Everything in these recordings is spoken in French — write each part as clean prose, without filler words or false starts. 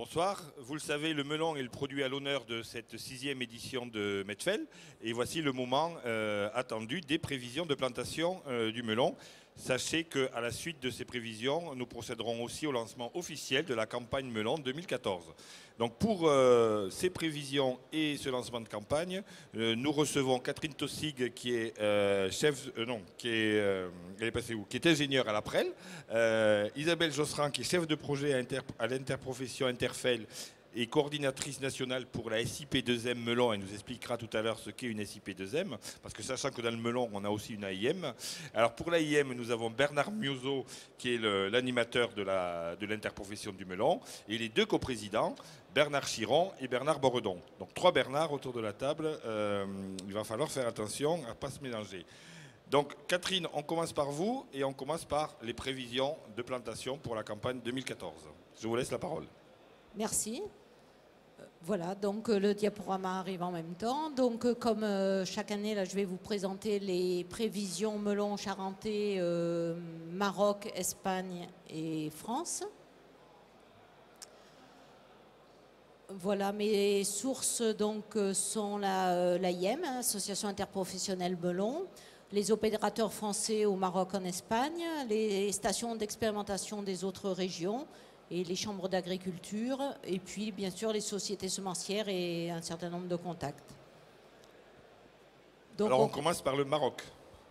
Bonsoir. Vous le savez, le melon est le produit à l'honneur de cette 6e édition de Medfel. Et voici le moment attendu des prévisions de plantation du melon. Sachez qu'à la suite de ces prévisions, nous procéderons aussi au lancement officiel de la campagne melon 2014. Donc pour ces prévisions et ce lancement de campagne, nous recevons Catherine Tossig qui est qui est ingénieure à l'APREL, Isabelle Josserand qui est chef de projet à l'interprofession Interfel et coordinatrice nationale pour la SIP2M melon. Elle nous expliquera tout à l'heure ce qu'est une SIP2M, parce que sachant que dans le melon, on a aussi une AIM. Alors pour l'AIM, nous avons Bernard Miozzo, qui est l'animateur de l'interprofession du melon, et les deux coprésidents, Bernard Chiron et Bernard Boredon. Donc 3 Bernard autour de la table. Il va falloir faire attention à ne pas se mélanger. Donc Catherine, on commence par vous et on commence par les prévisions de plantation pour la campagne 2014. Je vous laisse la parole. Merci. Voilà, donc le diaporama arrive en même temps. Donc comme chaque année, là, je vais vous présenter les prévisions melon charentais, Maroc, Espagne et France. Voilà, mes sources donc sont l'AIM, Association interprofessionnelle melon, les opérateurs français au Maroc, en Espagne, les stations d'expérimentation des autres régions et les chambres d'agriculture, et puis bien sûr les sociétés semencières et un certain nombre de contacts. Donc, alors on commence par le Maroc.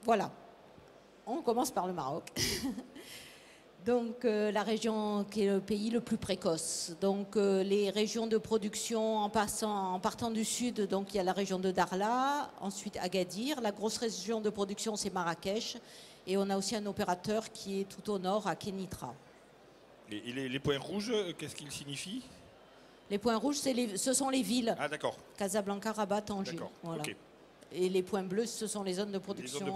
Voilà, on commence par le Maroc. Donc la région qui est le pays le plus précoce. Donc les régions de production en partant du sud, donc il y a la région de Darla, ensuite Agadir. La grosse région de production c'est Marrakech, et on a aussi un opérateur qui est tout au nord à Kénitra. Et les points rouges, qu'est-ce qu'ils signifient? Les points rouges, ce sont les villes. Ah d'accord. Casablanca, Rabat, Tanger. D'accord. Voilà. Okay. Et les points bleus, ce sont les zones de production,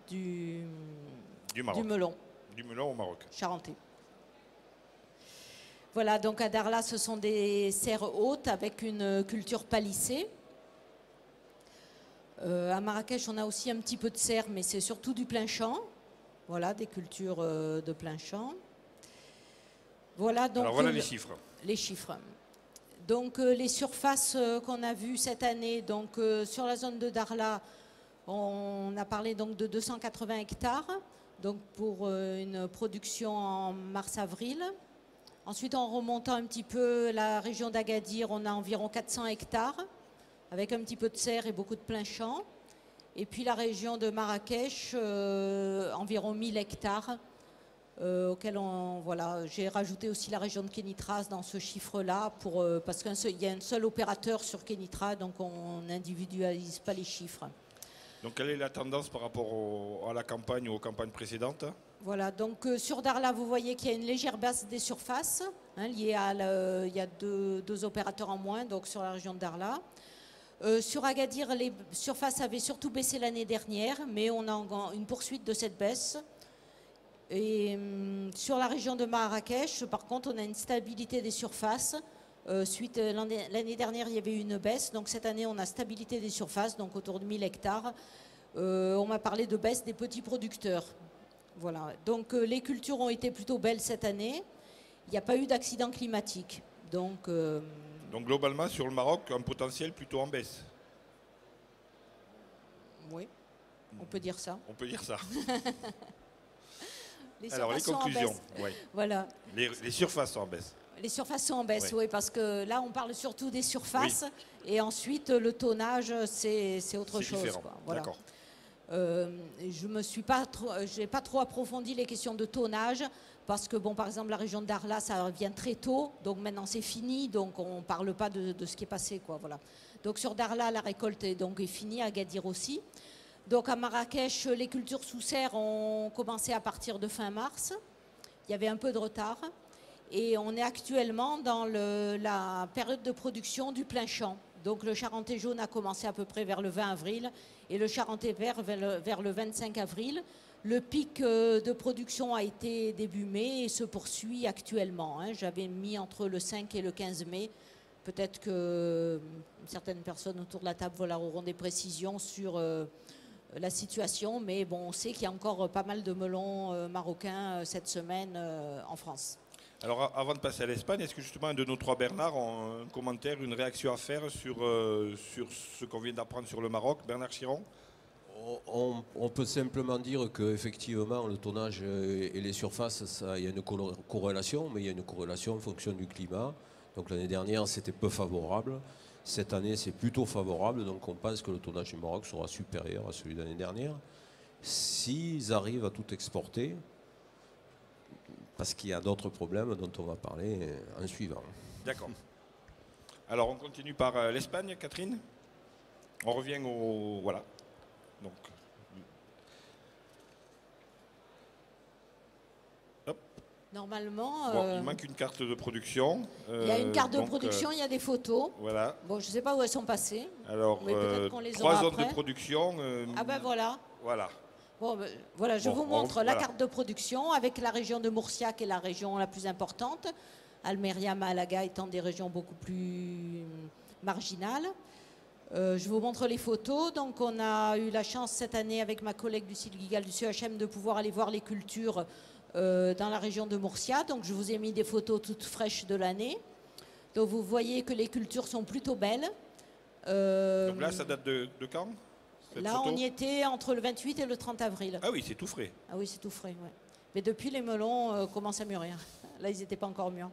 du melon. Du melon au Maroc. Charentais. Voilà, donc à Darla, ce sont des serres hautes avec une culture palissée. À Marrakech, on a aussi un petit peu de serre, mais c'est surtout du plein champ. Voilà, des cultures de plein champ. Voilà, donc, alors voilà les chiffres. Les chiffres. Donc les surfaces qu'on a vues cette année, donc sur la zone de Darla, on a parlé donc de 280 hectares, donc pour une production en mars-avril. Ensuite, en remontant un petit peu la région d'Agadir, on a environ 400 hectares, avec un petit peu de serre et beaucoup de plein champ. Et puis la région de Marrakech, environ 1000 hectares, auquel voilà, j'ai rajouté aussi la région de Kénitra dans ce chiffre-là, parce qu'il y a un seul opérateur sur Kénitra, donc on n'individualise pas les chiffres. Donc quelle est la tendance par rapport à la campagne ou aux campagnes précédentes? Voilà, donc sur Darla, vous voyez qu'il y a une légère baisse des surfaces, liée à il y a deux opérateurs en moins, donc sur la région de Darla. Sur Agadir, les surfaces avaient surtout baissé l'année dernière, mais on a une poursuite de cette baisse. Et sur la région de Marrakech, par contre, on a une stabilité des surfaces. L'année dernière, il y avait eu une baisse. Donc cette année, on a stabilité des surfaces, donc autour de 1000 hectares. On m'a parlé de baisse des petits producteurs. Voilà. Donc les cultures ont été plutôt belles cette année. Il n'y a pas eu d'accident climatique. Donc globalement, sur le Maroc, un potentiel plutôt en baisse. Oui, on peut dire ça. On peut dire ça. Alors, les conclusions. Ouais. Voilà. Les surfaces sont en baisse. Les surfaces sont en baisse, oui, parce que là, on parle surtout des surfaces. Oui. Et ensuite, le tonnage, c'est autre chose. Différent. Voilà. D'accord. J'ai pas trop approfondi les questions de tonnage, parce que, bon, par exemple, la région de Darla, ça vient très tôt, donc maintenant c'est fini, donc on ne parle pas de ce qui est passé, quoi, voilà. Donc sur Darla, la récolte est finie, à Agadir aussi. Donc à Marrakech, les cultures sous serre ont commencé à partir de fin mars. Il y avait un peu de retard. Et on est actuellement dans la période de production du plein champ. Donc le charentais jaune a commencé à peu près vers le 20 avril et le charentais vert vers le 25 avril. Le pic de production a été début mai et se poursuit actuellement. J'avais mis entre le 5 et le 15 mai. Peut-être que certaines personnes autour de la table auront des précisions sur la situation, mais bon, on sait qu'il y a encore pas mal de melons marocains cette semaine en France. Alors, avant de passer à l'Espagne, est-ce que justement un de nos trois Bernard a un commentaire, une réaction à faire sur ce qu'on vient d'apprendre sur le Maroc? Bernard Chiron? On peut simplement dire qu'effectivement, le tonnage et les surfaces, il y a une corrélation, mais il y a une corrélation en fonction du climat. Donc l'année dernière, c'était peu favorable. Cette année, c'est plutôt favorable. Donc on pense que le tonnage du Maroc sera supérieur à celui de l'année dernière. S'ils arrivent à tout exporter, parce qu'il y a d'autres problèmes dont on va parler en suivant. D'accord. Alors on continue par l'Espagne, Catherine. On revient au... Voilà. Donc, hop. Normalement, Bon, il manque une carte de production. il y a une carte de production, il y a des photos. Voilà. Bon, je ne sais pas où elles sont passées. Alors, mais peut-être qu'on les trois aura zones après. de production. Ah ben voilà. Voilà. Bon, ben, voilà, je Bon, vous montre la voilà. carte de production avec la région de Murcia qui est la région la plus importante. Almeria, Malaga étant des régions beaucoup plus marginales. Je vous montre les photos. Donc, on a eu la chance cette année avec ma collègue Lucille Guigal du CHM de pouvoir aller voir les cultures dans la région de Murcia. Donc, je vous ai mis des photos toutes fraîches de l'année. Donc, vous voyez que les cultures sont plutôt belles. Donc là, ça date de quand cette Là, photo on y était entre le 28 et le 30 avril. Ah oui, c'est tout frais. Ah oui, c'est tout frais, ouais. Mais depuis, les melons commencent à mûrir. Là, ils n'étaient pas encore mûrs.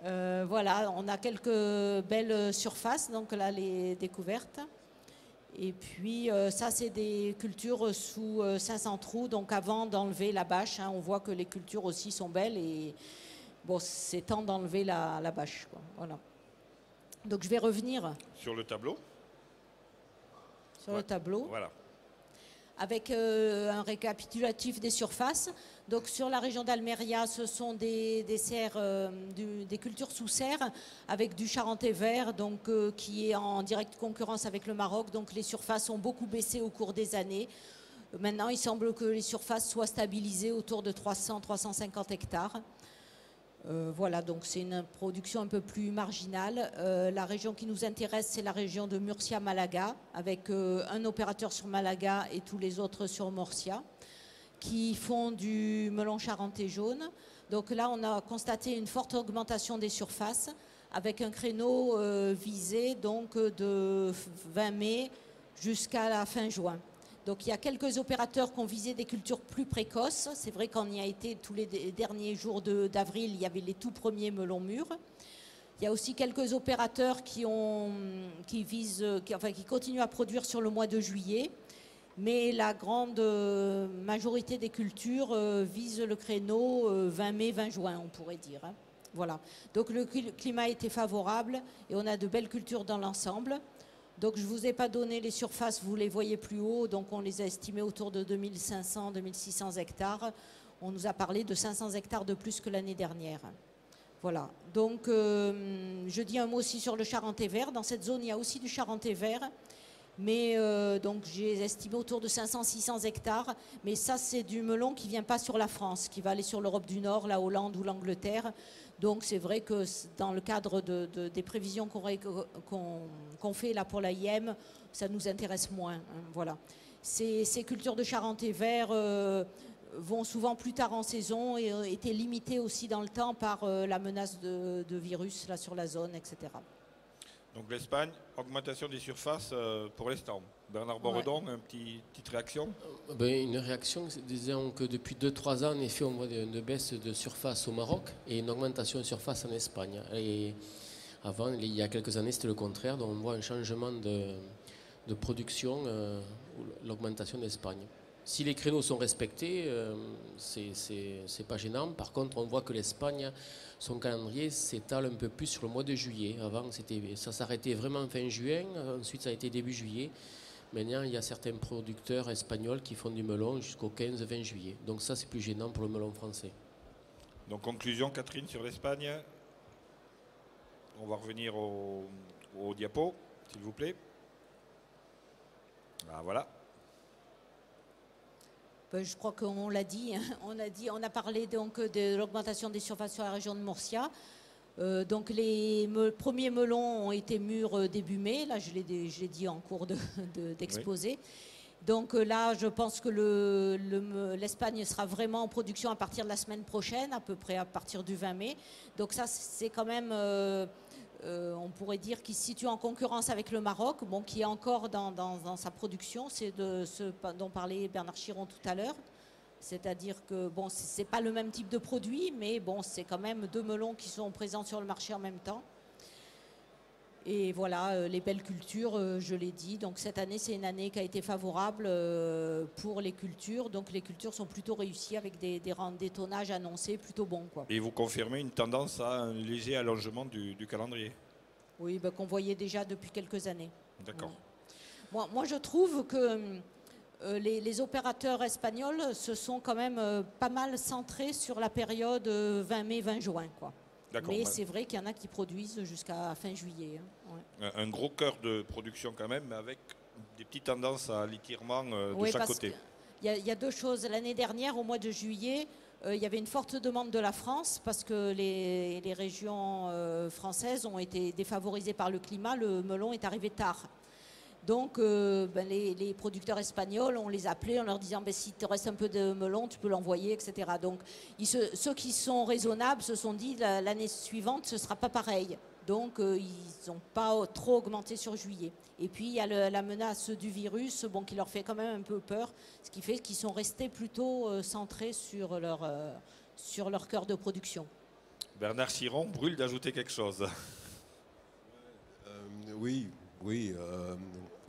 Voilà, on a quelques belles surfaces, donc là, les découvertes. Et puis, ça, c'est des cultures sous 500 trous, donc avant d'enlever la bâche, hein, on voit que les cultures aussi sont belles et bon, c'est temps d'enlever la bâche, quoi. Voilà. Donc, je vais revenir Sur le tableau. sur le tableau. Voilà. Avec un récapitulatif des surfaces. Donc sur la région d'Almeria, ce sont des serres, des cultures sous serre avec du charentais vert, donc, qui est en directe concurrence avec le Maroc. Donc les surfaces ont beaucoup baissé au cours des années. Maintenant, il semble que les surfaces soient stabilisées autour de 300-350 hectares. Voilà, donc c'est une production un peu plus marginale. La région qui nous intéresse, c'est la région de Murcia-Malaga, avec un opérateur sur Malaga et tous les autres sur Murcia, qui font du melon charentais jaune. Donc là, on a constaté une forte augmentation des surfaces, avec un créneau visé donc, de 20 mai jusqu'à la fin juin. Donc il y a quelques opérateurs qui ont visé des cultures plus précoces. C'est vrai qu'on y a été tous les derniers jours d'avril, il y avait les tout premiers melons mûrs. Il y a aussi quelques opérateurs qui continuent à produire sur le mois de juillet. Mais la grande majorité des cultures visent le créneau 20 mai, 20 juin, on pourrait dire. Hein. Voilà. Donc le climat était favorable et on a de belles cultures dans l'ensemble. Donc je ne vous ai pas donné les surfaces, vous les voyez plus haut, donc on les a estimées autour de 2500-2600 hectares. On nous a parlé de 500 hectares de plus que l'année dernière. Voilà, donc je dis un mot aussi sur le charentais vert. Dans cette zone, il y a aussi du charentais vert, mais donc j'ai estimé autour de 500-600 hectares. Mais ça, c'est du melon qui ne vient pas sur la France, qui va aller sur l'Europe du Nord, la Hollande ou l'Angleterre. Donc c'est vrai que dans le cadre des prévisions qu'on fait là pour l'AIM, ça nous intéresse moins. Hein, voilà. Ces cultures de charentais vert vont souvent plus tard en saison et étaient limitées aussi dans le temps par la menace de virus là, sur la zone, etc. Donc l'Espagne, augmentation des surfaces pour l'instant. Bernard Boredon, une petite réaction? Une réaction, disons que depuis 2-3 ans, en effet, on voit une baisse de surface au Maroc et une augmentation de surface en Espagne. Et avant, il y a quelques années, c'était le contraire, donc on voit un changement de production, l'augmentation d'Espagne. Si les créneaux sont respectés, c'est pas gênant. Par contre, on voit que l'Espagne, son calendrier s'étale un peu plus sur le mois de juillet. Avant, ça s'arrêtait vraiment fin juin, ensuite ça a été début juillet. Maintenant, il y a certains producteurs espagnols qui font du melon jusqu'au 15-20 juillet. Donc ça, c'est plus gênant pour le melon français. Donc conclusion, Catherine, sur l'Espagne. On va revenir au diapo, s'il vous plaît. Ah, voilà. Je crois qu'on l'a dit, on a parlé donc de l'augmentation des surfaces sur la région de Murcia. Donc les premiers melons ont été mûrs début mai, là je l'ai dit en cours d'exposé. Oui. Donc là, je pense que l'Espagne sera vraiment en production à partir de la semaine prochaine, à peu près à partir du 20 mai. Donc ça, c'est quand même, on pourrait dire, qu'il se situe en concurrence avec le Maroc, bon, qui est encore dans sa production. C'est de ce dont parlait Bernard Chiron tout à l'heure. C'est-à-dire que, bon, c'est pas le même type de produit, mais bon, c'est quand même 2 melons qui sont présents sur le marché en même temps. Et voilà, les belles cultures, je l'ai dit. Donc cette année, c'est une année qui a été favorable pour les cultures. Donc les cultures sont plutôt réussies avec des tonnages annoncés plutôt bons, quoi. Et vous confirmez une tendance à un léger allongement du calendrier? Oui, ben, qu'on voyait déjà depuis quelques années. D'accord. Ouais. Moi, je trouve que les opérateurs espagnols se sont quand même pas mal centrés sur la période 20 mai, 20 juin, quoi. Mais c'est vrai qu'il y en a qui produisent jusqu'à fin juillet. Hein. Ouais. Un gros cœur de production quand même, mais avec des petites tendances à l'étirement de chaque côté. Il y a 2 choses. L'année dernière, au mois de juillet, il y avait une forte demande de la France parce que les régions françaises ont été défavorisées par le climat. Le melon est arrivé tard. Donc les producteurs espagnols, on les appelait en leur disant si te reste un peu de melon, tu peux l'envoyer, etc. Donc ceux qui sont raisonnables se sont dit l'année suivante, ce ne sera pas pareil. Donc ils n'ont pas trop augmenté sur juillet. Et puis il y a la menace du virus qui leur fait quand même un peu peur, ce qui fait qu'ils sont restés plutôt centrés sur leur cœur de production. Bernard Chiron brûle d'ajouter quelque chose. Oui.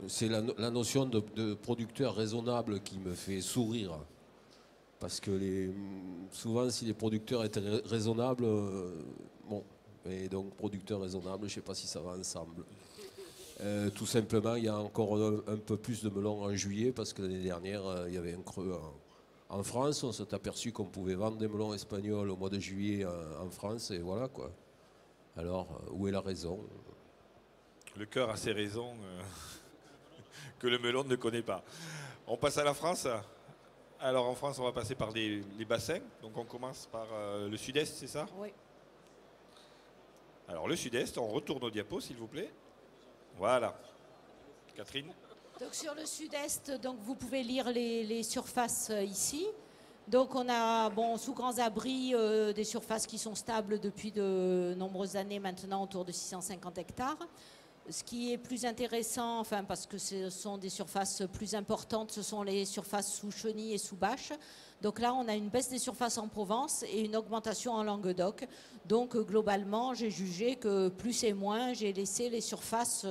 C'est la notion de producteur raisonnable qui me fait sourire. Parce que souvent, si les producteurs étaient raisonnables, bon, et donc producteur raisonnable, je ne sais pas si ça va ensemble. Tout simplement, il y a encore un peu plus de melons en juillet, parce que l'année dernière, il y avait un creux en France. On s'est aperçu qu'on pouvait vendre des melons espagnols au mois de juillet en France, et voilà quoi. Alors, où est la raison ? Le cœur a ses raisons que le melon ne connaît pas. On passe à la France. Alors en France, on va passer par les bassins. Donc on commence par le sud-est, c'est ça? Oui. Alors le sud-est, on retourne au diapo, s'il vous plaît. Voilà. Catherine? Donc sur le sud-est, donc vous pouvez lire les surfaces ici. Donc on a sous grands abris des surfaces qui sont stables depuis de nombreuses années maintenant, autour de 650 hectares. Ce qui est plus intéressant, parce que ce sont des surfaces plus importantes, ce sont les surfaces sous chenille et sous bâche. Donc là, on a une baisse des surfaces en Provence et une augmentation en Languedoc. Donc globalement, j'ai jugé que plus et moins, j'ai laissé les surfaces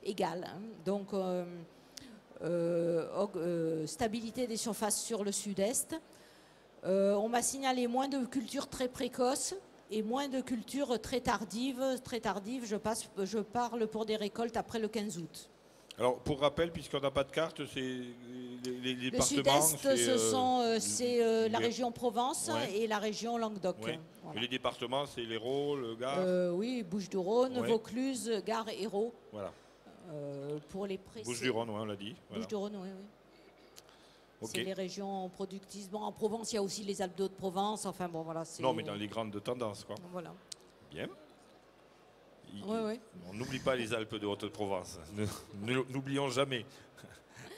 égales. Donc stabilité des surfaces sur le sud-est. On m'a signalé moins de cultures très précoces et moins de cultures très tardives. Très tardives, je parle pour des récoltes après le 15 août. Alors, pour rappel, puisqu'on n'a pas de carte, c'est les départements... Le sud-est, c'est la région Provence et la région Languedoc. Ouais. Voilà. Les départements, c'est l'Hérault, le Gard. Oui, Bouches-du-Rhône, Vaucluse, Gard, Hérault. Voilà. Pour les précis. Bouches-du-Rhône, on l'a dit. Voilà. Bouches-du-Rhône, oui. Okay. C'est les régions productives. Bon, en Provence, il y a aussi les Alpes d'Haute-Provence. Enfin, bon, voilà. Non, mais dans les grandes tendances, quoi. Voilà. Bien. Oui. On n'oublie pas les Alpes de Haute-Provence. N'oublions jamais.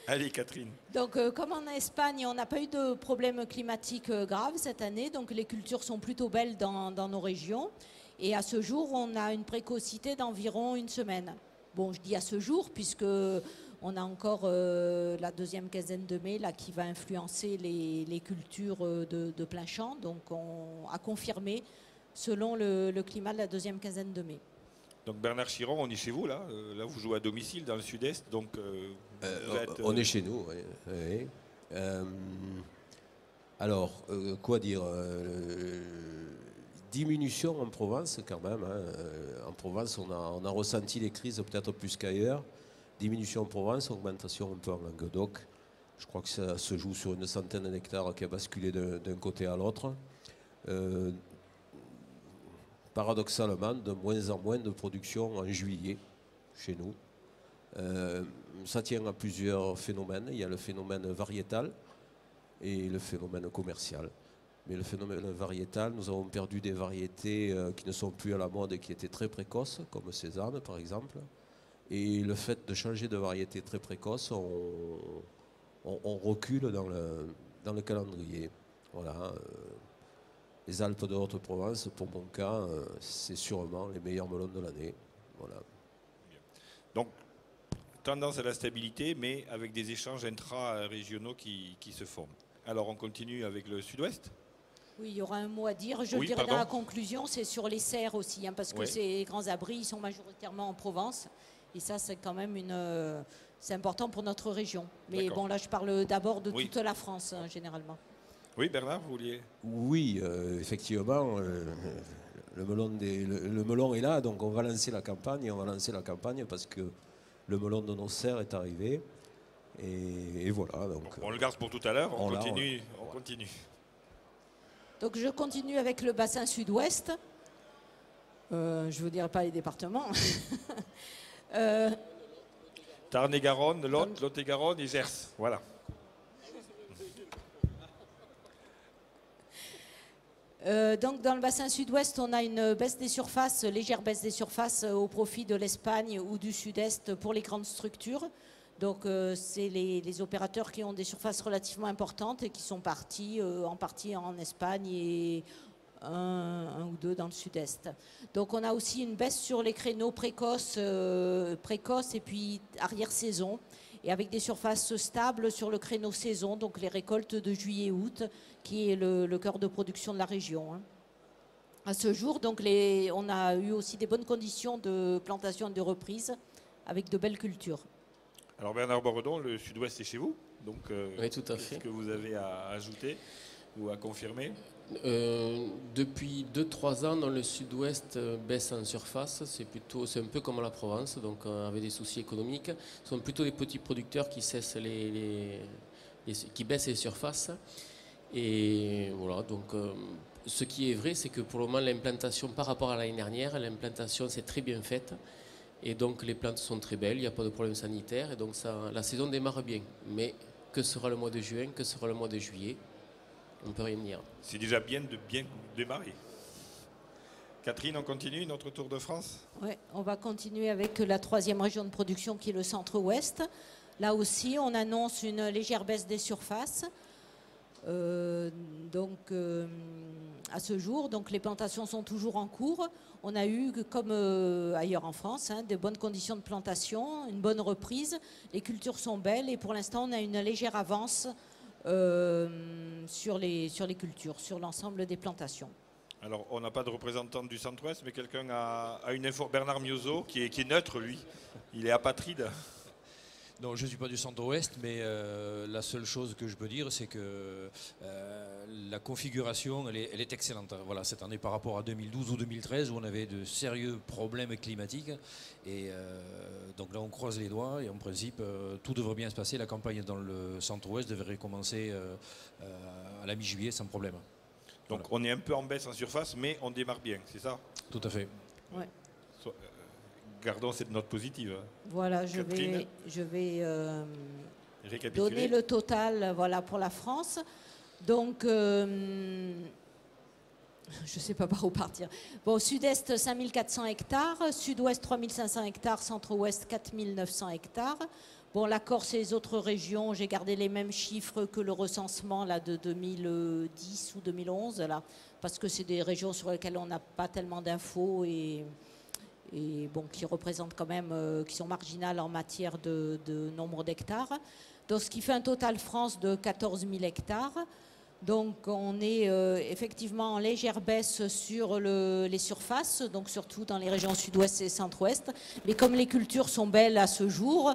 Allez, Catherine. Donc, comme en Espagne, on n'a pas eu de problème climatique grave cette année. Donc, les cultures sont plutôt belles dans nos régions. Et à ce jour, on a une précocité d'environ 1 semaine. Bon, je dis à ce jour, puisque on a encore la deuxième quinzaine de mai là, qui va influencer les cultures de plein champ. Donc, on a confirmé selon le climat de la deuxième quinzaine de mai. Donc Bernard Chiron, on est chez vous là. Là, vous jouez à domicile dans le sud-est. Donc, on est chez nous, oui. Alors, quoi dire diminution en Provence quand même. En Provence, on a ressenti les crises peut-être plus qu'ailleurs. Diminution en Provence, augmentation un peu en Languedoc. Je crois que ça se joue sur une centaine d'hectares qui a basculé d'un côté à l'autre. Paradoxalement, de moins en moins de production en juillet chez nous. Ça tient à plusieurs phénomènes. Il y a le phénomène variétal et le phénomène commercial. Mais le phénomène variétal, nous avons perdu des variétés qui ne sont plus à la mode et qui étaient très précoces, comme Cézanne par exemple. Et le fait de changer de variété très précoce, on recule dans le calendrier. Voilà. Les Alpes de Haute-Provence, pour mon cas, c'est sûrement les meilleurs melons de l'année. Voilà. Donc, tendance à la stabilité, mais avec des échanges intra-régionaux qui se font. Alors, on continue avec le sud-ouest. Oui, il y aura un mot à dire. Je Oui, dirais pardon. dans la conclusion, c'est sur les serres aussi, hein, parce que Oui. ces grands abris, ils sont majoritairement en Provence. Et ça, c'est quand même c'est important pour notre région. Mais D'accord. bon, là, je parle d'abord de Oui. toute la France, hein, généralement. Oui, Bernard, vous vouliez... Oui, effectivement, le melon est là, donc on va lancer la campagne. On va lancer la campagne parce que le melon de nos serres est arrivé. Et voilà. Donc, On le garde pour tout à l'heure, on on l'a, continue. ouais. On continue. Donc, je continue avec le bassin sud-ouest. Je ne vous dirai pas les départements. Tarn-et-Garonne, Lot-et-Garonne et Gers. Voilà. Donc dans le bassin sud-ouest, on a une baisse des surfaces, légère baisse des surfaces au profit de l'Espagne ou du sud-est pour les grandes structures. Donc c'est les opérateurs qui ont des surfaces relativement importantes et qui sont partis en partie en Espagne et un ou deux dans le sud-est. Donc on a aussi une baisse sur les créneaux précoces et puis arrière-saison, et avec des surfaces stables sur le créneau saison, donc les récoltes de juillet-août, qui est le cœur de production de la région. Hein. À ce jour, donc on a eu aussi des bonnes conditions de plantation et de reprise, avec de belles cultures. Alors Bernard Boredon, le sud-ouest est chez vous. Donc, Oui, tout à fait. qu'est-ce que vous avez à ajouter ou à confirmer? Depuis 2-3 ans, dans le sud-ouest baisse en surface. C'est un peu comme la Provence, donc avec des soucis économiques. Ce sont plutôt des petits producteurs qui cessent qui baissent les surfaces. Et voilà, donc ce qui est vrai, c'est que pour le moment, l'implantation par rapport à l'année dernière, l'implantation s'est très bien faite. Et donc les plantes sont très belles, il n'y a pas de problème sanitaire. Et donc la saison démarre bien. Mais que sera le mois de juin, que sera le mois de juillet? On ne peut rien dire. C'est déjà bien de bien démarrer. Catherine, on continue notre tour de France? Oui, on va continuer avec la troisième région de production qui est le centre-ouest. Là aussi, on annonce une légère baisse des surfaces. À ce jour, donc les plantations sont toujours en cours. On a eu, comme ailleurs en France, de bonnes conditions de plantation, une bonne reprise. Les cultures sont belles et pour l'instant, on a une légère avance sur les cultures, sur l'ensemble des plantations. Alors, on n'a pas de représentant du centre-ouest, mais quelqu'un a une info. Bernard Miozzo, qui est neutre, lui. Il est apatride. Non, je ne suis pas du centre-ouest, mais la seule chose que je peux dire, c'est que la configuration, elle est excellente. Voilà, cette année par rapport à 2012 ou 2013, où on avait de sérieux problèmes climatiques. Et donc là, on croise les doigts et en principe, tout devrait bien se passer. La campagne dans le centre-ouest devrait commencer à la mi-juillet sans problème. Donc, Voilà. on est un peu en baisse en surface, mais on démarre bien, c'est ça? Tout à fait. Ouais. Gardons cette note positive. Voilà, je Catherine, vais récapituler. donner le total voilà, pour la France. Donc, je ne sais pas par où partir. Bon, sud-est, 5400 hectares, sud-ouest, 3500 hectares, centre-ouest, 4900 hectares. Bon, la Corse et les autres régions, j'ai gardé les mêmes chiffres que le recensement là, de 2010 ou 2011, là, parce que c'est des régions sur lesquelles on n'a pas tellement d'infos et bon, qui représentent quand même, qui sont marginales en matière de nombre d'hectares. Donc, ce qui fait un total France de 14 000 hectares. Donc, on est effectivement en légère baisse sur les surfaces, donc surtout dans les régions sud-ouest et centre-ouest. Mais comme les cultures sont belles à ce jour,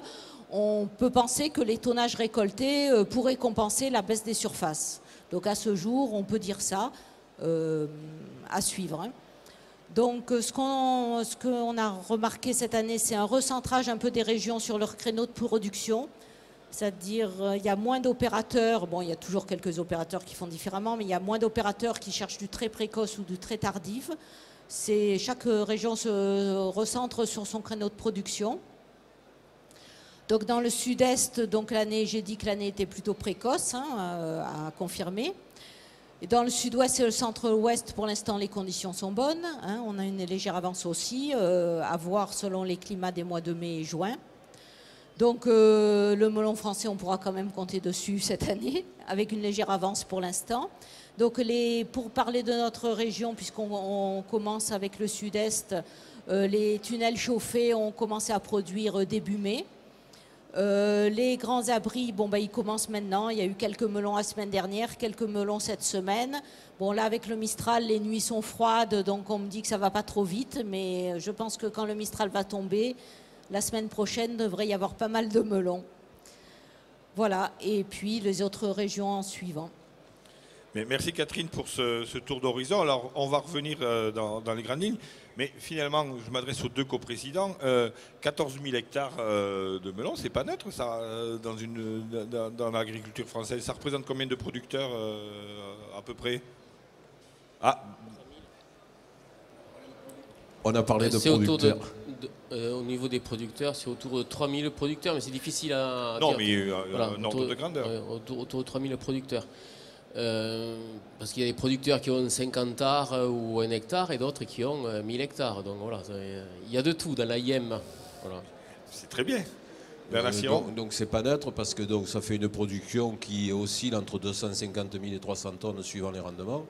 on peut penser que les tonnages récoltés pourraient compenser la baisse des surfaces. Donc, à ce jour, on peut dire ça, à suivre. Hein. Donc, ce qu'on a remarqué cette année, c'est un recentrage un peu des régions sur leur créneau de production. C'est-à-dire, il y a moins d'opérateurs. Bon, il y a toujours quelques opérateurs qui font différemment, mais il y a moins d'opérateurs qui cherchent du très précoce ou du très tardif. Chaque région se recentre sur son créneau de production. Donc, dans le sud-est, donc j'ai dit que l'année était plutôt précoce, à confirmer. Et dans le sud-ouest et le centre-ouest, pour l'instant, les conditions sont bonnes. Hein. On a une légère avance aussi, à voir selon les climats des mois de mai et juin. Donc le melon français, on pourra quand même compter dessus cette année, avec une légère avance pour l'instant. Donc pour parler de notre région, puisqu'on commence avec le sud-est, les tunnels chauffés ont commencé à produire début mai. Les grands abris, ils commencent maintenant. Il y a eu quelques melons la semaine dernière, quelques melons cette semaine. Bon, là, avec le Mistral, les nuits sont froides, donc on me dit que ça ne va pas trop vite. Mais je pense que quand le Mistral va tomber, la semaine prochaine, devrait y avoir pas mal de melons. Voilà, et puis les autres régions en suivant. Mais merci Catherine pour ce tour d'horizon. Alors, on va revenir dans les grandes lignes. Mais finalement, je m'adresse aux deux coprésidents. 14 000 hectares de melons, c'est pas neutre, ça, dans l'agriculture française. Ça représente combien de producteurs, à peu près? Ah. On a parlé de producteurs. Au niveau des producteurs, c'est autour de 3 000 producteurs, mais c'est difficile à non, dire. Mais un ordre de grandeur. Autour de 3 000 producteurs. Parce qu'il y a des producteurs qui ont 50 hectares ou 1 hectare et d'autres qui ont 1000 hectares. Donc voilà, il y a de tout dans l'AIM. Voilà. C'est très bien. Donc c'est pas neutre parce que donc, ça fait une production qui oscille entre 250 000 et 300 tonnes suivant les rendements.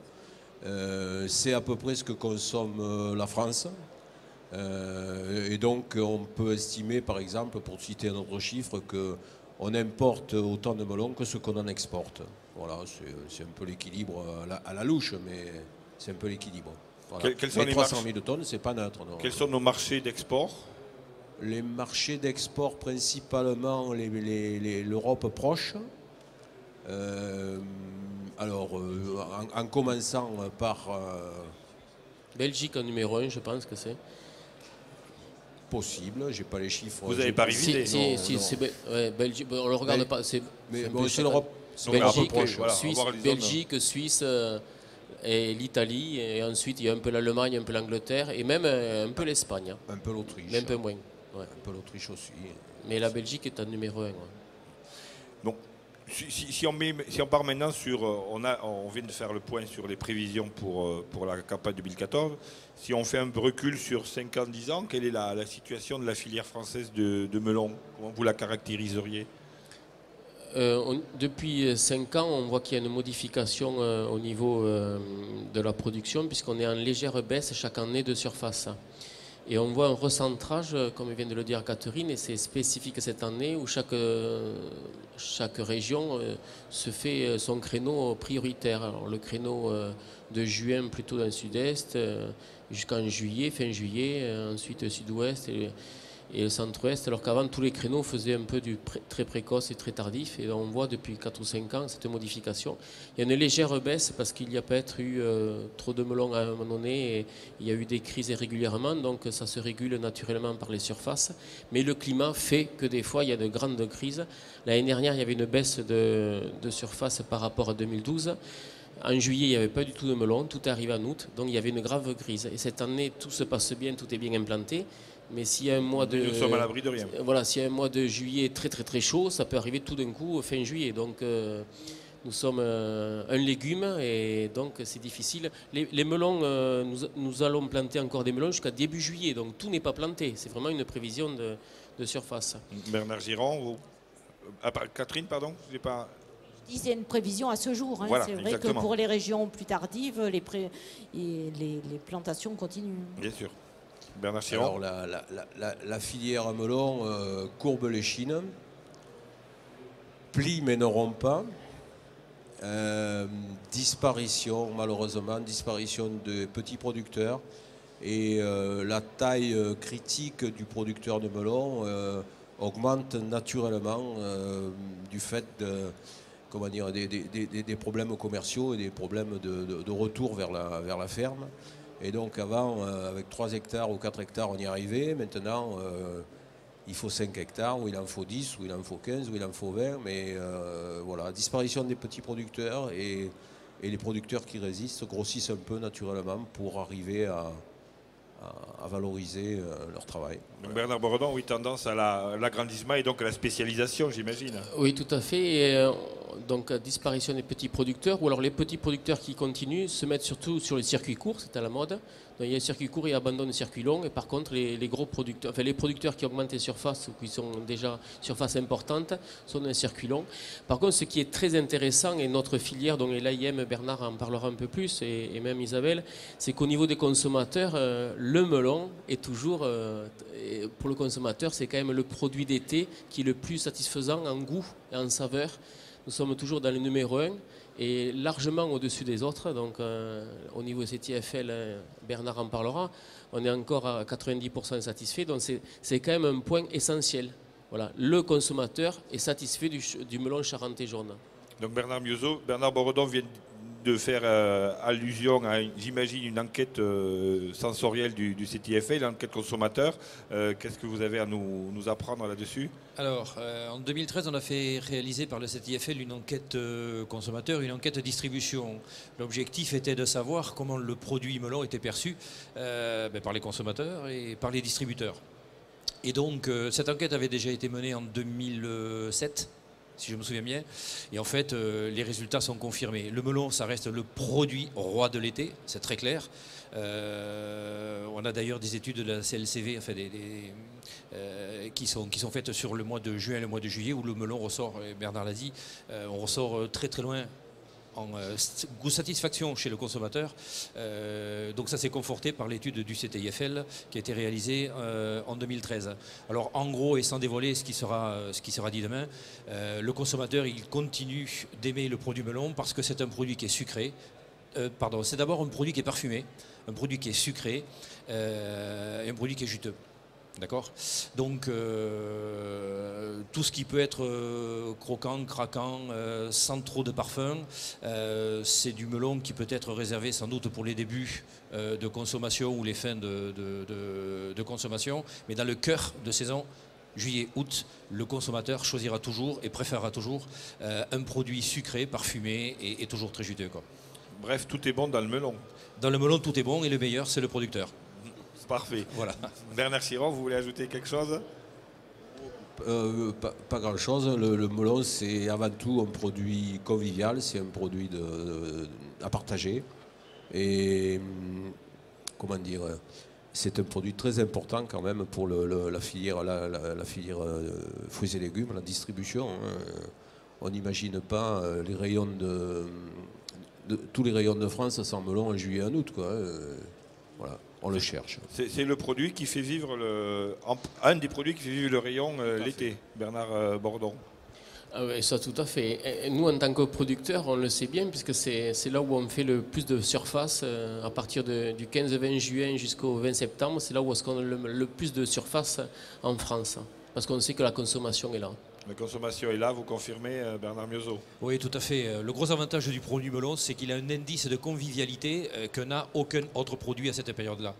C'est à peu près ce que consomme la France. Et donc on peut estimer par exemple, pour citer un autre chiffre, qu'on importe autant de melons que ce qu'on en exporte. Voilà, c'est un peu l'équilibre à la louche, mais c'est un peu l'équilibre. Voilà. Quels sont les 300 000 tonnes, c'est pas neutre. Non. Quels sont nos marchés d'export? Les marchés d'export, principalement l'Europe proche. En commençant par... Belgique en numéro 1, je pense que c'est. Possible, j'ai pas les chiffres. Vous n'avez pas révisé? Belgique, on le regarde pas. C'est l'Europe. Belgique, Suisse et l'Italie, et ensuite il y a un peu l'Allemagne, un peu l'Angleterre, et même un peu l'Espagne. Un peu l'Autriche. Mais un peu moins. Ouais. Un peu l'Autriche aussi. Mais la Belgique est en numéro 1. Ouais. Bon, si on part maintenant sur... on vient de faire le point sur les prévisions pour la campagne 2014. Si on fait un recul sur 5 ans, 10 ans, quelle est la situation de la filière française de melon? Comment vous la caractériseriez? Depuis 5 ans, on voit qu'il y a une modification au niveau de la production, puisqu'on est en légère baisse chaque année de surface. Et on voit un recentrage, comme vient de le dire Catherine, et c'est spécifique cette année, où chaque région se fait son créneau prioritaire. Alors, le créneau de juin plutôt dans le sud-est, jusqu'en juillet, fin juillet, ensuite le sud-ouest et le centre-ouest, alors qu'avant tous les créneaux faisaient un peu du très précoce et très tardif, et on voit depuis 4 ou 5 ans cette modification. Il y a une légère baisse parce qu'il n'y a peut-être eu trop de melons à un moment donné, et il y a eu des crises régulièrement, donc ça se régule naturellement par les surfaces, mais le climat fait que des fois il y a de grandes crises. L'année dernière il y avait une baisse de surface par rapport à 2012. En juillet, il n'y avait pas du tout de melons, tout est arrivé en août, donc il y avait une grave crise. Et cette année, tout se passe bien, tout est bien implanté. Mais s'il y a un mois de... Nous sommes à l'abri de rien. Voilà, s'il y a un mois de juillet très très très chaud, ça peut arriver tout d'un coup fin juillet. Donc nous sommes un légume et donc c'est difficile. Les melons, nous allons planter encore des melons jusqu'à début juillet. Donc tout n'est pas planté. C'est vraiment une prévision de surface. Bernard Giron, Catherine, pardon, je n'ai pas... Je disais une prévision à ce jour. Hein. Voilà, c'est vrai exactement. que pour les régions plus tardives, les plantations continuent. Bien sûr. Bernard Chiron. Alors la filière melon courbe les chines, plie mais ne rompt pas. Disparition, malheureusement, disparition de petits producteurs. Et la taille critique du producteur de melon augmente naturellement du fait des problèmes commerciaux et des problèmes de retour vers la ferme. Et donc avant, avec 3 hectares ou 4 hectares, on y arrivait. Maintenant, il faut 5 hectares, ou il en faut 10, ou il en faut 15, ou il en faut 20. Mais voilà, disparition des petits producteurs et les producteurs qui résistent grossissent un peu naturellement pour arriver à valoriser leur travail. Donc Bernard Boredon, oui, tendance à l'agrandissement et donc à la spécialisation, j'imagine. Oui, tout à fait. Et, donc, disparition des petits producteurs, ou alors les petits producteurs qui continuent se mettent surtout sur les circuits courts, c'est à la mode. Donc, il y a les circuits courts et abandonnent les circuits longs. Et par contre, les gros producteurs, enfin les producteurs qui augmentent les surfaces ou qui sont déjà surfaces importantes sont dans les circuits longs. Par contre, ce qui est très intéressant, et notre filière, dont l'AIM, Bernard en parlera un peu plus, et même Isabelle, c'est qu'au niveau des consommateurs, le melon est toujours, pour le consommateur, c'est quand même le produit d'été qui est le plus satisfaisant en goût et en saveur. Nous sommes toujours dans le numéro 1 et largement au-dessus des autres. Donc, au niveau CTFL, Bernard en parlera, on est encore à 90% satisfait. Donc, c'est quand même un point essentiel. Voilà, le consommateur est satisfait du melon charentais jaune. Donc Bernard Boredon vient de faire allusion à, j'imagine, une enquête sensorielle du CTFL, l'enquête consommateur. Qu'est-ce que vous avez à nous apprendre là-dessus? Alors, en 2013, on a fait réaliser par le CTFL une enquête consommateur, une enquête distribution. L'objectif était de savoir comment le produit melon était perçu par les consommateurs et par les distributeurs. Et donc, cette enquête avait déjà été menée en 2007. Si je me souviens bien. Et en fait, les résultats sont confirmés. Le melon, ça reste le produit roi de l'été, c'est très clair. On a d'ailleurs des études de la CLCV enfin qui sont faites sur le mois de juin et le mois de juillet, où le melon ressort, et Bernard l'a dit, on ressort très très loin en goût satisfaction chez le consommateur. Donc ça s'est conforté par l'étude du CTIFL qui a été réalisée en 2013. Alors en gros, et sans dévoiler ce qui sera dit demain, le consommateur il continue d'aimer le produit melon parce que c'est un produit qui est sucré. C'est d'abord un produit qui est parfumé, un produit qui est sucré et un produit qui est juteux. D'accord. Donc tout ce qui peut être croquant, craquant, sans trop de parfum, c'est du melon qui peut être réservé sans doute pour les débuts de consommation ou les fins de consommation. Mais dans le cœur de saison, juillet, août, le consommateur choisira toujours et préférera toujours un produit sucré, parfumé et toujours très juteux, quoi. Bref, tout est bon dans le melon. Dans le melon, tout est bon et le meilleur, c'est le producteur. Parfait. Voilà. Bernard Chiron, vous voulez ajouter quelque chose? Pas grand-chose. Le melon, c'est avant tout un produit convivial, c'est un produit à partager. Et comment dire, c'est un produit très important quand même pour la filière fruits et légumes, la distribution. On n'imagine pas les rayons tous les rayons de France sans melon en juillet et en août, quoi. Voilà. On le cherche. C'est le produit qui fait vivre un des produits qui fait vivre le rayon l'été, Bernard Boredon. Ah oui, ça tout à fait. Et nous, en tant que producteurs, on le sait bien, puisque c'est là où on fait le plus de surface, à partir du 15-20 juin jusqu'au 20 septembre, c'est là où on a le plus de surface en France, parce qu'on sait que la consommation est là. La consommation est là, vous confirmez, Bernard Miozot? Oui, tout à fait. Le gros avantage du produit melon, c'est qu'il a un indice de convivialité que n'a aucun autre produit à cette période-là.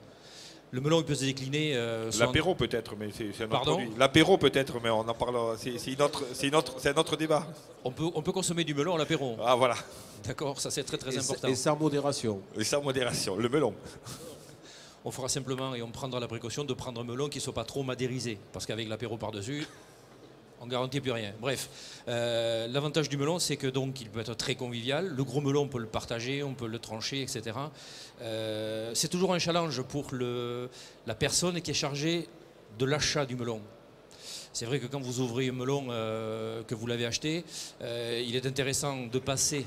Le melon, il peut se décliner... L'apéro peut-être, mais c'est un autre Pardon produit. L'apéro peut-être, mais on en parle... C'est un autre débat. On peut consommer du melon à l'apéro. Ah voilà. D'accord, ça c'est très très important. Et sans modération. Et sans modération, le melon. On fera simplement et on prendra la précaution de prendre un melon qui ne soit pas trop madérisé, parce qu'avec l'apéro par-dessus... on ne garantit plus rien. Bref, l'avantage du melon, c'est que donc il peut être très convivial. Le gros melon, on peut le partager, on peut le trancher, etc. C'est toujours un challenge pour la personne qui est chargée de l'achat du melon. C'est vrai que quand vous ouvrez un melon que vous l'avez acheté, il est intéressant de passer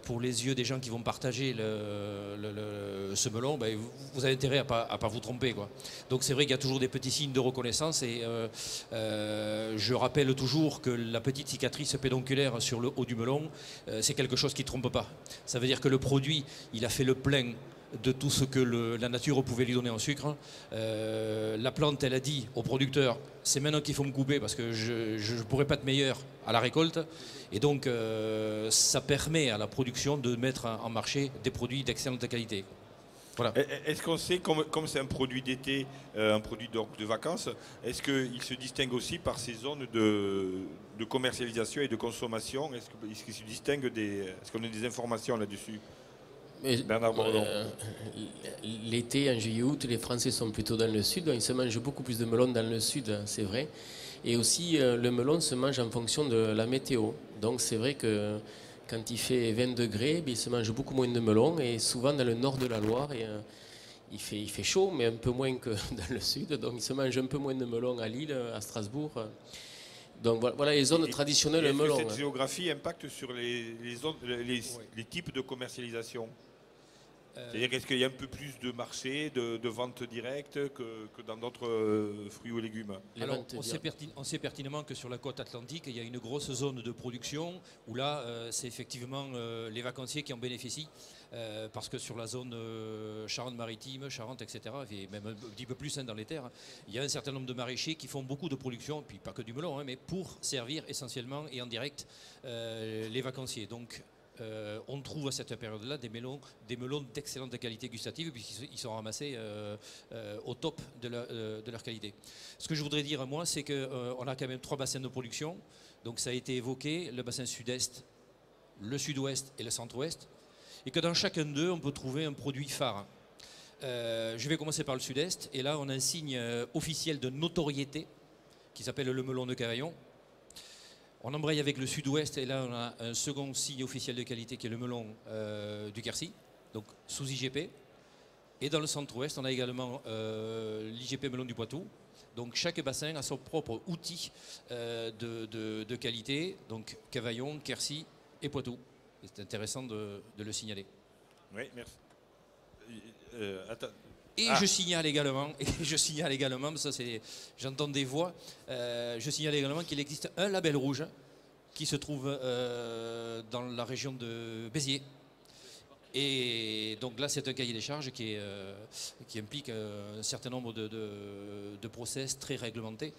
pour les yeux des gens qui vont partager ce melon, ben, vous avez intérêt à pas vous tromper, quoi. Donc c'est vrai qu'il y a toujours des petits signes de reconnaissance et je rappelle toujours que la petite cicatrice pédonculaire sur le haut du melon, c'est quelque chose qui ne trompe pas. Ça veut dire que le produit, il a fait le plein de tout ce que la nature pouvait lui donner en sucre. La plante, elle a dit au producteur, c'est maintenant qu'il faut me couper parce que je ne pourrai pas être meilleur à la récolte. Et donc, ça permet à la production de mettre en marché des produits d'excellente qualité. Voilà. Est-ce qu'on sait, comme c'est un produit d'été, un produit de vacances, est-ce qu'il se distingue aussi par ses zones de commercialisation et de consommation? Est-ce qu'il se distingue est-ce qu'on a des informations là-dessus? Bernard Boredon. L'été, en juillet-août, les Français sont plutôt dans le sud. Ils se mangent beaucoup plus de melon dans le sud, c'est vrai. Et aussi, le melon se mange en fonction de la météo. Donc c'est vrai que quand il fait 20 degrés, il se mange beaucoup moins de melon. Et souvent dans le nord de la Loire, il fait chaud, mais un peu moins que dans le sud. Donc il se mange un peu moins de melon à Lille, à Strasbourg. Donc voilà les zones traditionnelles de melon. Est-ce que cette géographie impacte sur les types de commercialisation? C'est-à-dire, est-ce qu'il y a un peu plus de marché, de vente directe que dans d'autres fruits ou légumes? Alors, on sait pertinemment que sur la côte atlantique, il y a une grosse zone de production où là, c'est effectivement les vacanciers qui en bénéficient. Parce que sur la zone Charente-Maritime, Charente, etc., et même un petit peu plus dans les terres, il y a un certain nombre de maraîchers qui font beaucoup de production, puis pas que du melon, mais pour servir essentiellement et en direct les vacanciers. Donc, on trouve à cette période-là des melons d'excellente qualité gustative puisqu'ils sont ramassés au top de leur qualité. Ce que je voudrais dire, moi, c'est qu'on a quand même 3 bassins de production. Donc ça a été évoqué, le bassin sud-est, le sud-ouest et le centre-ouest. Et que dans chacun d'eux, on peut trouver un produit phare. Je vais commencer par le sud-est. Et là, on a un signe officiel de notoriété qui s'appelle le melon de Cavaillon. On embraye avec le sud-ouest et là on a un second signe officiel de qualité qui est le melon du Quercy, donc sous IGP. Et dans le centre-ouest, on a également l'IGP melon du Poitou. Donc chaque bassin a son propre outil de qualité, donc Cavaillon, Quercy et Poitou. C'est intéressant de le signaler. Oui, merci. Attends. Et je signale également, ça c'est, j'entends des voix, je signale également qu'il existe un label rouge qui se trouve dans la région de Béziers. Et donc là, c'est un cahier des charges qui implique un certain nombre de process très réglementés.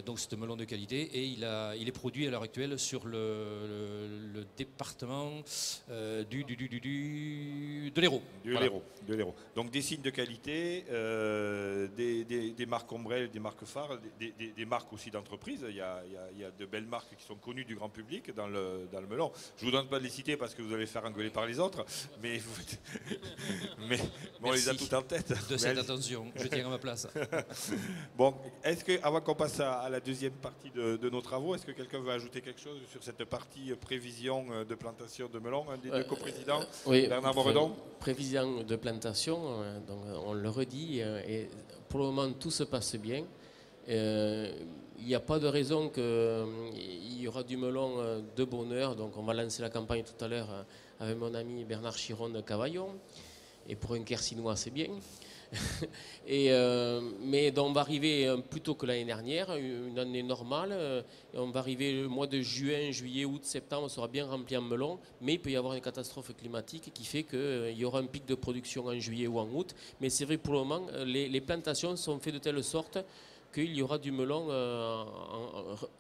Donc c'est un melon de qualité et il est produit à l'heure actuelle sur le département de l'Hérault. De l'Hérault. Donc des signes de qualité, des marques ombrelles, des marques phares, des marques aussi d'entreprise. Il y a de belles marques qui sont connues du grand public dans le melon. Je ne vous donne pas de les citer parce que vous allez faire engueuler par les autres. Mais on les a toutes en tête. De cette attention, je tiens à ma place. Bon, est-ce que, avant qu'on passe à la deuxième partie de nos travaux, est-ce que quelqu'un veut ajouter quelque chose sur cette partie prévision de plantation de melon, un des deux coprésidents, oui, Bernard Boredon? Prévision de plantation, donc on le redit, et pour le moment tout se passe bien. Il n'y a pas de raison qu'il y aura du melon de bonne heure, donc on va lancer la campagne tout à l'heure avec mon ami Bernard Chiron de Cavaillon, et pour un Quercinois c'est bien. Mais on va arriver plus tôt que l'année dernière, une année normale, et on va arriver le mois de juin, juillet, août, septembre, on sera bien rempli en melon, mais il peut y avoir une catastrophe climatique qui fait qu'il y aura un pic de production en juillet ou en août. Mais c'est vrai, pour le moment, les plantations sont faites de telle sorte qu'il y aura du melon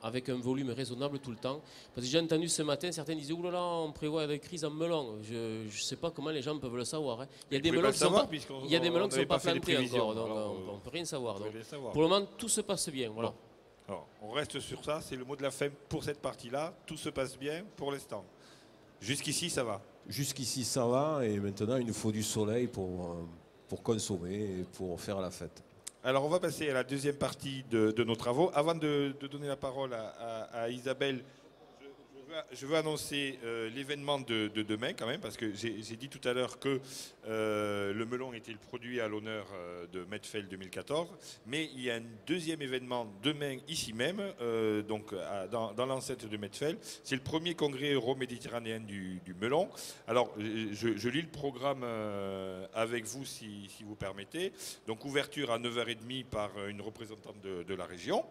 avec un volume raisonnable tout le temps. Parce que j'ai entendu ce matin, certains disaient « Ouh là là, on prévoit des crises en melon ». Je ne sais pas comment les gens peuvent le savoir. Hein. Il y a des melons qui ne sont pas plantés encore, donc on ne peut rien savoir. Donc, pour le moment, tout se passe bien. Voilà. Bon. Alors, on reste sur ça, c'est le mot de la fin pour cette partie-là. Tout se passe bien pour l'instant. Jusqu'ici, ça va. Jusqu'ici, ça va, et maintenant, il nous faut du soleil pour consommer et pour faire la fête. Alors, on va passer à la deuxième partie de nos travaux. Avant de donner la parole à Isabelle, je veux annoncer l'événement de demain quand même, parce que j'ai dit tout à l'heure que le melon était le produit à l'honneur de Medfeld 2014, mais il y a un deuxième événement demain ici même, donc dans l'enceinte de Medfeld. C'est le premier congrès euro-méditerranéen du melon. Alors, je lis le programme avec vous si vous permettez. Donc, ouverture à 9h30 par une représentante de la région.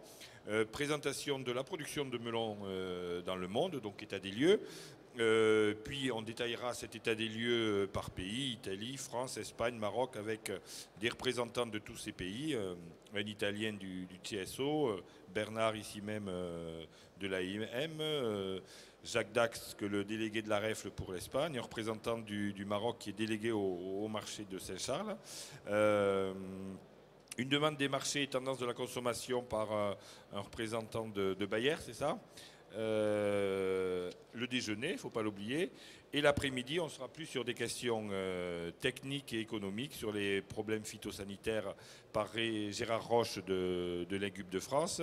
Présentation de la production de melon dans le monde, donc état des lieux. Puis on détaillera cet état des lieux par pays, Italie, France, Espagne, Maroc, avec des représentants de tous ces pays, un Italien du TSO, Bernard ici même de l'AIM, Jacques Dax, que le délégué de la REFLE pour l'Espagne, un représentant du Maroc qui est délégué au marché de Saint-Charles. Une demande des marchés et tendances de la consommation par un représentant de Bayer, c'est ça? Le déjeuner, il ne faut pas l'oublier. Et l'après-midi, on sera plus sur des questions techniques et économiques, sur les problèmes phytosanitaires par Gérard Roche de Légumes de France.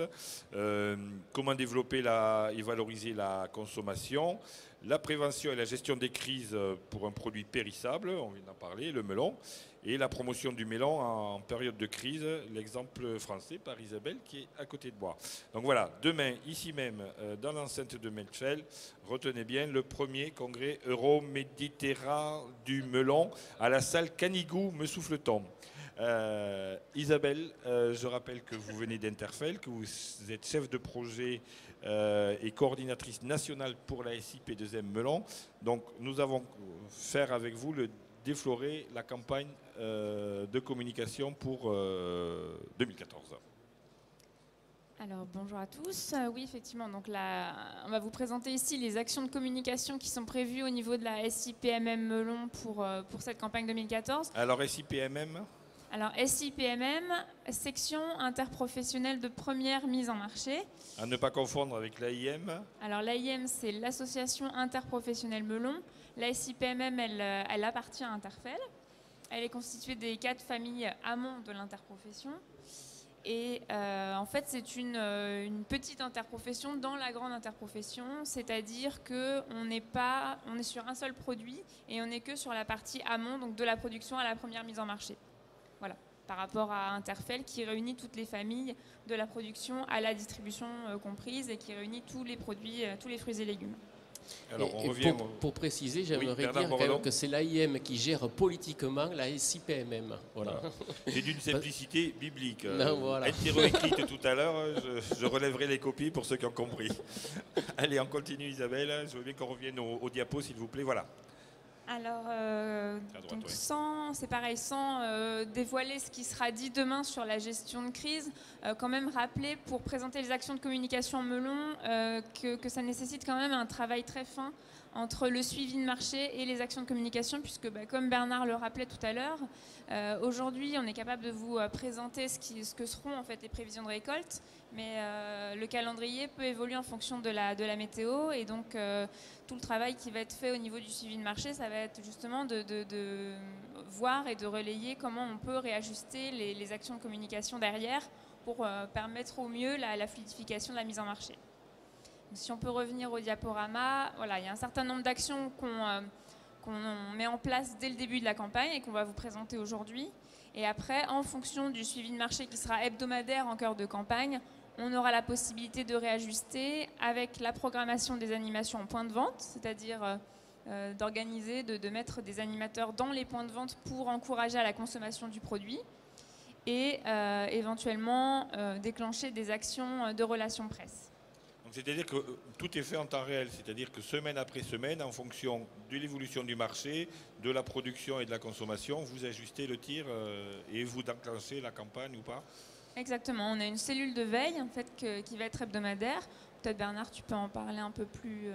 Comment développer et valoriser la consommation, la prévention et la gestion des crises pour un produit périssable, on vient d'en parler, le melon, et la promotion du melon en période de crise, l'exemple français par Isabelle qui est à côté de moi. Donc voilà, demain, ici même, dans l'enceinte de Melchel, retenez bien le premier congrès Euro-Méditerranée du melon à la salle Canigou, me souffle-t-on. Isabelle, je rappelle que vous venez d'Interfel, que vous êtes chef de projet et coordinatrice nationale pour la SIP2M Melon. Donc nous avons faire avec vous déflorer la campagne de communication pour 2014. Alors bonjour à tous. Oui, effectivement, donc là, on va vous présenter ici les actions de communication qui sont prévues au niveau de la SIPMM Melon pour cette campagne 2014. Alors SIPMM? Alors SIPMM, section interprofessionnelle de première mise en marché. À ne pas confondre avec l'AIM. Alors l'AIM, c'est l'association interprofessionnelle Melon. La SIPMM, elle appartient à Interfel. Elle est constituée des 4 familles amont de l'interprofession. Et en fait, c'est une petite interprofession dans la grande interprofession, c'est-à-dire qu'on est sur un seul produit et on n'est que sur la partie amont, donc de la production à la première mise en marché. Voilà, par rapport à Interfel qui réunit toutes les familles de la production à la distribution comprise et qui réunit tous les produits, tous les fruits et légumes. Alors, on et revient pour préciser, j'aimerais dire Bernard quand même que c'est l'AIM qui gère politiquement la SIPMM. Voilà. C'est d'une simplicité biblique. Non, voilà. Hétéroïclite tout à l'heure, je relèverai les copies pour ceux qui ont compris. Allez, on continue Isabelle. Je veux bien qu'on revienne au diapo s'il vous plaît. Voilà. Alors, droite, donc ouais. c'est pareil, sans dévoiler ce qui sera dit demain sur la gestion de crise, quand même rappeler pour présenter les actions de communication Melon que ça nécessite quand même un travail très fin entre le suivi de marché et les actions de communication, puisque comme Bernard le rappelait tout à l'heure, aujourd'hui on est capable de vous présenter ce que seront en fait les prévisions de récolte, mais le calendrier peut évoluer en fonction de la météo, et donc tout le travail qui va être fait au niveau du suivi de marché, ça va être justement de voir et de relayer comment on peut réajuster les actions de communication derrière pour permettre au mieux la fluidification de la mise en marché. Donc, si on peut revenir au diaporama, voilà, il y a un certain nombre d'actions qu'on met en place dès le début de la campagne et qu'on va vous présenter aujourd'hui. Et après, en fonction du suivi de marché qui sera hebdomadaire en cœur de campagne, on aura la possibilité de réajuster avec la programmation des animations en point de vente, c'est-à-dire d'organiser, de mettre des animateurs dans les points de vente pour encourager à la consommation du produit et éventuellement déclencher des actions de relations presse. C'est-à-dire que tout est fait en temps réel, c'est-à-dire que semaine après semaine, en fonction de l'évolution du marché, de la production et de la consommation, vous ajustez le tir et vous enclenchez la campagne ou pas? Exactement, on a une cellule de veille en fait, qui va être hebdomadaire. Peut-être Bernard, tu peux en parler un peu plus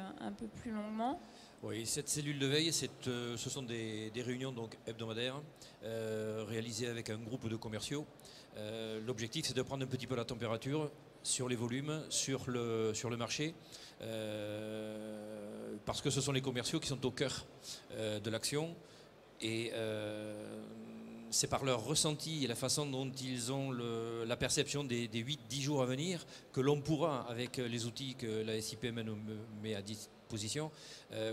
longuement. Oui, cette cellule de veille, ce sont des réunions donc, hebdomadaires réalisées avec un groupe de commerciaux. L'objectif, c'est de prendre un petit peu la température sur les volumes, sur le marché, parce que ce sont les commerciaux qui sont au cœur de l'action. Et c'est par leur ressenti et la façon dont ils ont la perception des 8-10 jours à venir que l'on pourra, avec les outils que la SIPMM nous met à disposition,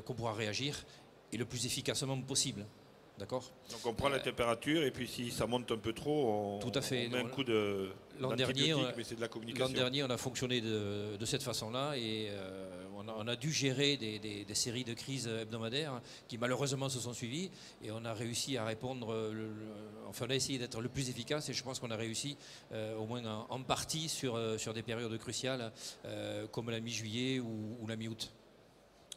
qu'on pourra réagir et le plus efficacement possible. D'accord. Donc on prend la température et puis si ça monte un peu trop, tout à fait. On met un coup d'antibiotique, mais c'est de la communication. L'an dernier, on a fonctionné de cette façon-là et on a dû gérer des séries de crises hebdomadaires qui malheureusement se sont suivies et on a réussi à répondre, enfin on a essayé d'être le plus efficace et je pense qu'on a réussi au moins en partie sur des périodes cruciales comme la mi-juillet ou la mi-août.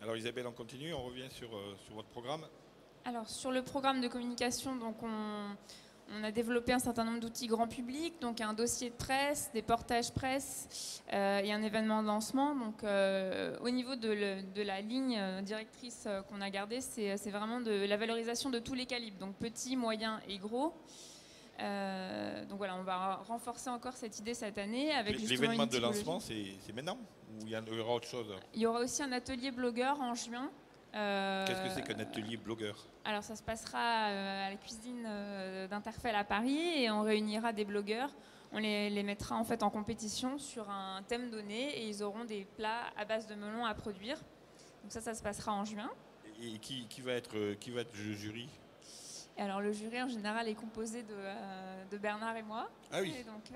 Alors Isabelle, on continue, on revient sur votre programme. Alors sur le programme de communication, donc on a développé un certain nombre d'outils grand public, donc un dossier de presse, des portages presse et un événement de lancement. Donc au niveau de la ligne directrice qu'on a gardée, c'est vraiment de la valorisation de tous les calibres, donc petits, moyens et gros. Donc voilà, on va renforcer encore cette idée cette année avec l'événement de lancement, c'est maintenant ou il y aura autre chose? Il y aura aussi un atelier blogueur en juin. Qu'est-ce que c'est qu'un atelier blogueur? Alors ça se passera à la cuisine d'Interfell à Paris et on réunira des blogueurs. On les mettra en fait en compétition sur un thème donné et ils auront des plats à base de melon à produire. Donc ça se passera en juin. Et qui va être le jury? Et alors le jury en général est composé de Bernard et moi. Ah oui. Et donc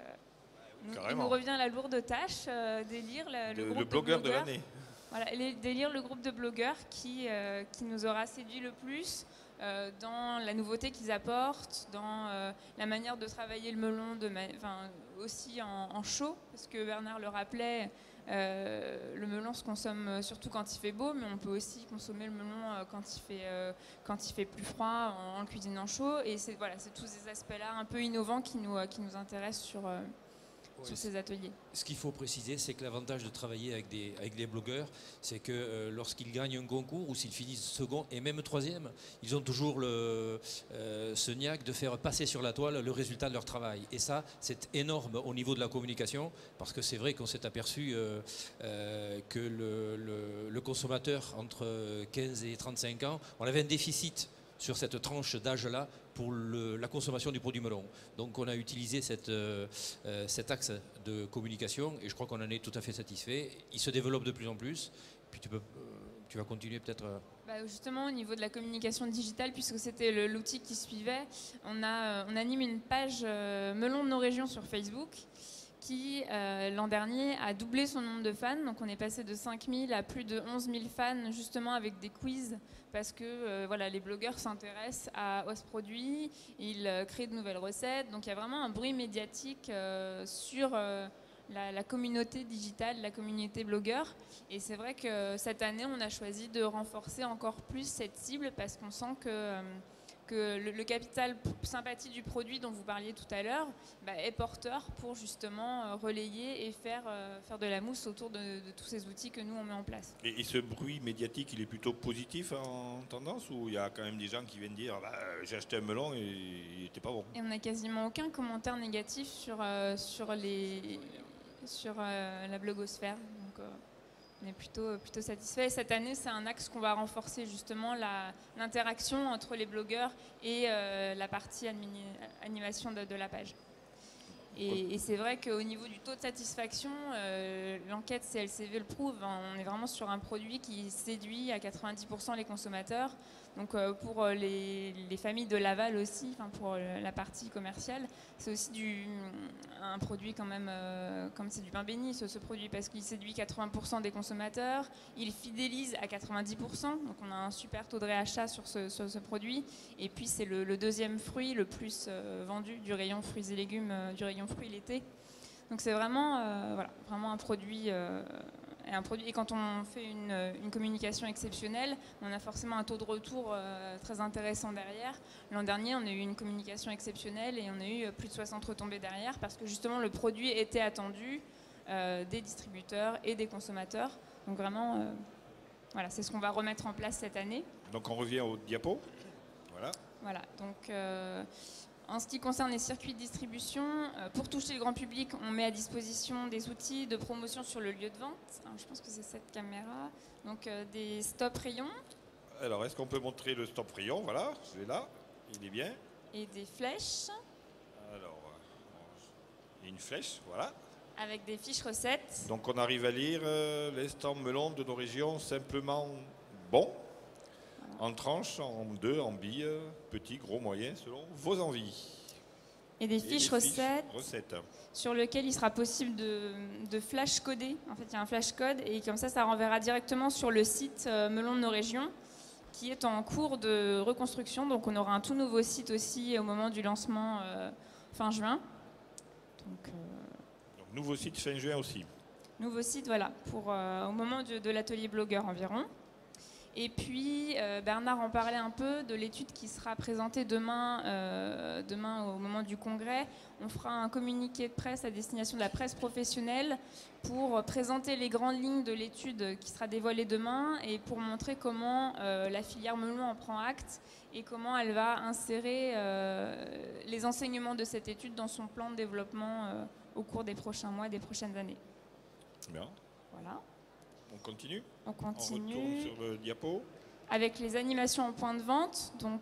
il Carrément. nous revient la lourde tâche d'élire le groupe Le blogueur de l'année. Voilà, d'élire le groupe de blogueurs qui nous aura séduit le plus dans la nouveauté qu'ils apportent, dans la manière de travailler le melon, aussi en chaud, parce que Bernard le rappelait, le melon se consomme surtout quand il fait beau, mais on peut aussi consommer le melon quand il fait plus froid, en le cuisinant chaud. Et c'est tous ces aspects-là un peu innovants qui nous intéressent sur ces ateliers. Ce qu'il faut préciser, c'est que l'avantage de travailler avec des blogueurs, c'est que lorsqu'ils gagnent un concours ou s'ils finissent second et même troisième, ils ont toujours ce niaque de faire passer sur la toile le résultat de leur travail. Et ça, c'est énorme au niveau de la communication, parce que c'est vrai qu'on s'est aperçu que le consommateur entre 15 et 35 ans, on avait un déficit sur cette tranche d'âge-là pour la consommation du produit melon. Donc on a utilisé cet axe de communication et je crois qu'on en est tout à fait satisfait. Il se développe de plus en plus. Puis tu vas continuer peut-être. Justement au niveau de la communication digitale, puisque c'était l'outil qui suivait, on anime une page melon de nos régions sur Facebook qui l'an dernier a doublé son nombre de fans. Donc on est passé de 5 000 à plus de 11 000 fans, justement avec des quiz, parce que les blogueurs s'intéressent à ce produit, ils créent de nouvelles recettes. Donc il y a vraiment un bruit médiatique sur la communauté digitale, la communauté blogueur. Et c'est vrai que cette année, on a choisi de renforcer encore plus cette cible, parce qu'on sent que le capital sympathie du produit dont vous parliez tout à l'heure est porteur pour justement relayer et faire de la mousse autour de tous ces outils que nous on met en place. Et ce bruit médiatique, il est plutôt positif en tendance, ou il y a quand même des gens qui viennent dire j'ai acheté un melon et il n'était pas bon? Et on n'a quasiment aucun commentaire négatif sur la blogosphère. Donc, on est plutôt satisfait. Cette année, c'est un axe qu'on va renforcer, justement, l'interaction entre les blogueurs et la partie animation de la page. Et c'est vrai qu'au niveau du taux de satisfaction, l'enquête CLCV le prouve. On est vraiment sur un produit qui séduit à 90% les consommateurs. Donc pour les familles de Laval aussi, pour la partie commerciale, c'est aussi un produit quand même, comme c'est du pain béni ce produit, parce qu'il séduit 80% des consommateurs, il fidélise à 90%, donc on a un super taux de réachat sur ce produit. Et puis c'est le deuxième fruit le plus vendu du rayon fruits et légumes, du rayon fruits l'été. Donc c'est vraiment, vraiment un produit... Et quand on fait une communication exceptionnelle, on a forcément un taux de retour très intéressant derrière. L'an dernier, on a eu une communication exceptionnelle et on a eu plus de 60 retombées derrière, parce que justement le produit était attendu des distributeurs et des consommateurs. Donc vraiment, c'est ce qu'on va remettre en place cette année. Donc on revient au diapo. Voilà. Donc en ce qui concerne les circuits de distribution, pour toucher le grand public, on met à disposition des outils de promotion sur le lieu de vente. Alors, je pense que c'est cette caméra. Donc des stop rayons. Alors, est-ce qu'on peut montrer le stop rayon? Voilà, je l'ai là, il est bien. Et des flèches. Alors, il y a une flèche, voilà. Avec des fiches recettes. Donc on arrive à lire l'instant melon de nos régions, simplement bon. En tranches, en deux, en billes, petit, gros, moyen, selon vos envies. Et des fiches recettes – sur lesquelles il sera possible de flash coder. En fait, il y a un flash code et comme ça renverra directement sur le site Melon de nos régions, qui est en cours de reconstruction. Donc on aura un tout nouveau site aussi au moment du lancement fin juin. Donc nouveau site fin juin aussi. Nouveau site, voilà, au moment de l'atelier blogueur environ. Et puis, Bernard en parlait un peu de l'étude qui sera présentée demain au moment du congrès. On fera un communiqué de presse à destination de la presse professionnelle pour présenter les grandes lignes de l'étude qui sera dévoilée demain et pour montrer comment la filière melon en prend acte et comment elle va insérer les enseignements de cette étude dans son plan de développement au cours des prochains mois et des prochaines années. Bien. Voilà. On continue. On continue. On retourne sur le diapo. avec les animations en point de vente. Donc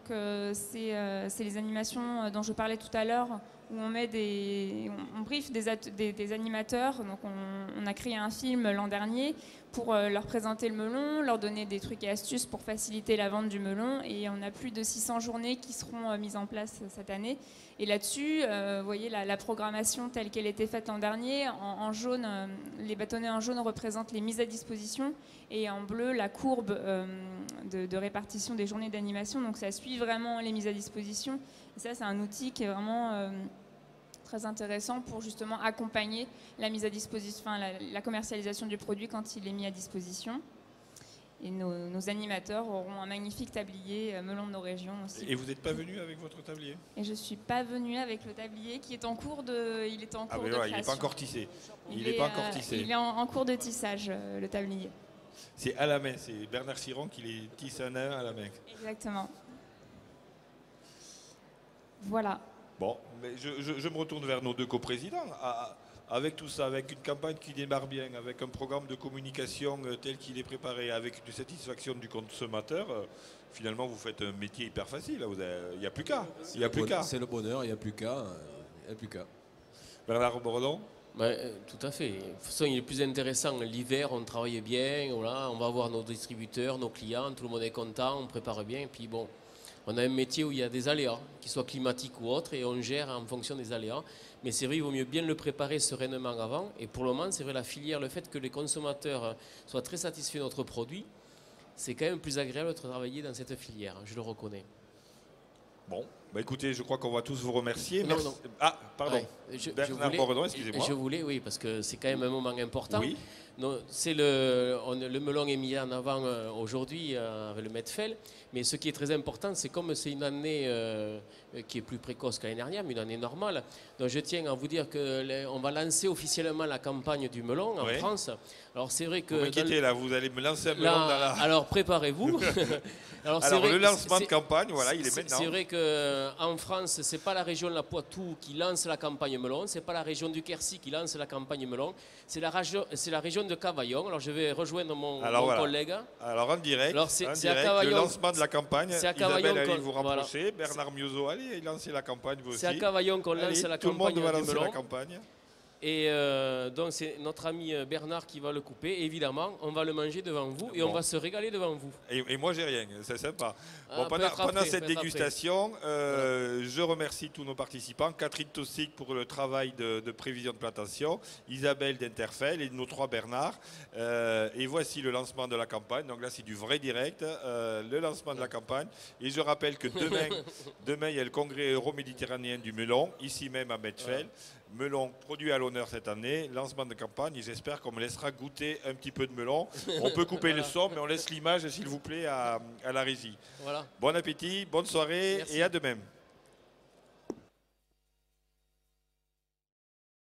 c'est les animations dont je parlais tout à l'heure, où on briefe des animateurs. Donc on a créé un film l'an dernier pour leur présenter le melon, leur donner des trucs et astuces pour faciliter la vente du melon. Et on a plus de 600 journées qui seront mises en place cette année. Et là-dessus, vous voyez la programmation telle qu'elle était faite l'an dernier. En jaune, les bâtonnets en jaune représentent les mises à disposition, et en bleu, la courbe de répartition des journées d'animation. Donc ça suit vraiment les mises à disposition. Et ça, c'est un outil qui est vraiment très intéressant pour justement accompagner la mise à disposition, enfin, la commercialisation du produit quand il est mis à disposition. Et nos animateurs auront un magnifique tablier melon de nos régions aussi. Et vous n'êtes pas venu avec votre tablier? Et je ne suis pas venue avec le tablier qui est en cours de, il est en cours de ouais, création. il n'est pas encore tissé. Il est pas encore tissé. Il est en cours de tissage, le tablier. C'est à la main, c'est Bernard Siron qui les tisse un à la main. Exactement. Voilà. Bon, mais je me retourne vers nos deux coprésidents. Avec tout ça, avec une campagne qui démarre bien, avec un programme de communication tel qu'il est préparé, avec une satisfaction du consommateur, finalement vous faites un métier hyper facile. Il n'y a plus qu'à. Il n'y a plus qu'à. C'est le bonheur, il n'y a plus qu'à. Il n'y a plus qu'à. Bernard Bourdon? Tout à fait. De toute façon, il est plus intéressant. L'hiver, on travaille bien, voilà, on va voir nos distributeurs, nos clients, tout le monde est content, on prépare bien. Et puis bon, on a un métier où il y a des aléas, qu'ils soient climatiques ou autres, et on gère en fonction des aléas. Mais c'est vrai, il vaut mieux bien le préparer sereinement avant. Et pour le moment, c'est vrai, la filière, le fait que les consommateurs soient très satisfaits de notre produit, c'est quand même plus agréable de travailler dans cette filière, je le reconnais. Bon, écoutez, je crois qu'on va tous vous remercier. Non, non. Ah, pardon. Ouais, Bernard Bourdon, excusez-moi. Je voulais, oui, parce que c'est quand même un moment important. Oui. C'est le melon est mis en avant aujourd'hui avec le Medfel, mais ce qui est très important, c'est comme c'est une année qui est plus précoce qu'année dernière, mais une année normale. Donc je tiens à vous dire qu'on va lancer officiellement la campagne du melon en France. Alors c'est vrai que... Vous m'inquiétez là, vous allez me lancer un melon dans la... Alors préparez-vous. Alors le lancement de campagne, voilà, il est maintenant. C'est vrai qu'en France, c'est pas la région de la Poitou qui lance la campagne melon, c'est pas la région du Quercy qui lance la campagne melon, c'est la région de Cavaillon. Alors je vais rejoindre mon collègue. Alors en direct, le lancement de la campagne. Isabelle, allez vous rapprocher. Voilà. Bernard Miozzo, allez lancer la campagne vous aussi. C'est à Cavaillon qu'on lance la campagne. Tout le monde va lancer melon. la campagne. Et donc c'est notre ami Bernard qui va le couper. Et évidemment, on va le manger devant vous et on va se régaler devant vous. Et moi, j'ai rien, c'est sympa. Pendant cette dégustation, je remercie tous nos participants. Catherine Tossic pour le travail de prévision de plantation, Isabelle d'Interfel et nos trois Bernard. Et voici le lancement de la campagne. Donc là, c'est du vrai direct, le lancement de la campagne. Et je rappelle que demain il y a le congrès euro-méditerranéen du melon, ici même à Medfeld. Melon produit à l'honneur cette année, lancement de campagne, et j'espère qu'on me laissera goûter un petit peu de melon. On peut couper le son, mais on laisse l'image, s'il vous plaît, à la régie. Voilà. Bon appétit, bonne soirée. Merci. Et à demain.